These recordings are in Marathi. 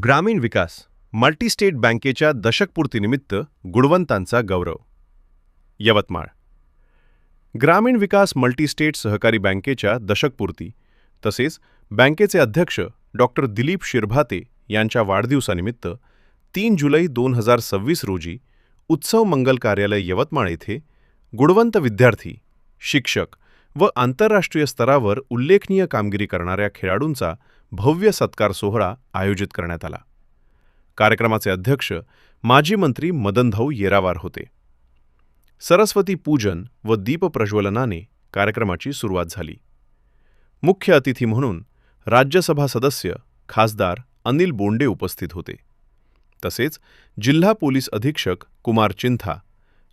ग्रामीण विकास मल्टीस्टेट बँकेच्या दशकपूर्तीनिमित्त गुणवंतांचा गौरव. यवतमाळ. ग्रामीण विकास मल्टीस्टेट सहकारी बँकेच्या दशकपूर्ती तसेच बँकेचे अध्यक्ष डॉक्टर दिलीप शिरभाते यांच्या वाढदिवसानिमित्त 3 जुलै 2026 रोजी उत्सव मंगल कार्यालय यवतमाळ येथे गुणवंत विद्यार्थी, शिक्षक व आंतरराष्ट्रीय स्तरावर उल्लेखनीय कामगिरी करणाऱ्या खेळाडूंचा भव्य सत्कार सोहळा आयोजित करण्यात आला. कार्यक्रमाचे अध्यक्ष माजी मंत्री मदनभाऊ येरावार होते. सरस्वती पूजन व दीपप्रज्वलनाने कार्यक्रमाची सुरुवात झाली. मुख्य अतिथी म्हणून राज्यसभा सदस्य खासदार अनिल बोंडे उपस्थित होते. तसेच जिल्हा पोलीस अधीक्षक कुमार चिंथा,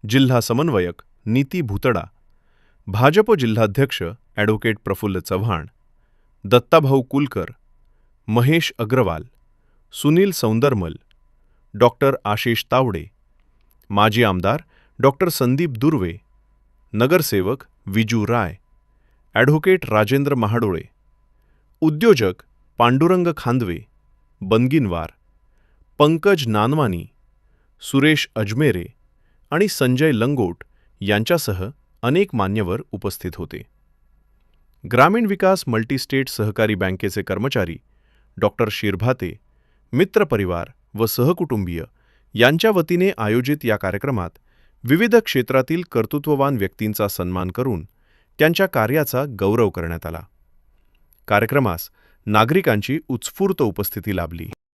जिल्हा समन्वयक नीती भुतडा, भाजप जिल्हाध्यक्ष ॲडव्होकेट प्रफुल्ल चव्हाण, दत्ताभाऊ कुलकर, महेश अग्रवाल, सुनील सौंदरमल, डॉक्टर आशिष तावडे, माजी आमदार डॉक्टर संदीप दुर्वे, नगरसेवक विजू राय, ॲडव्होकेट राजेंद्र महाडोळे, उद्योजक पांडुरंग खांदवे, बनगिनवार, पंकज नानवानी, सुरेश अजमेरे आणि संजय लंगोट यांच्यासह अनेक मान्यवर उपस्थित होते. ग्रामीण विकास मल्टीस्टेट सहकारी बँकेचे कर्मचारी, डॉक्टर शिरभाते, मित्रपरिवार व सहकुटुंबीय यांच्या वतीने आयोजित या कार्यक्रमात विविध क्षेत्रातील कर्तृत्ववान व्यक्तींचा सन्मान करून त्यांच्या कार्याचा गौरव करण्यात आला. कार्यक्रमास नागरिकांची उत्स्फूर्त उपस्थिती लाभली.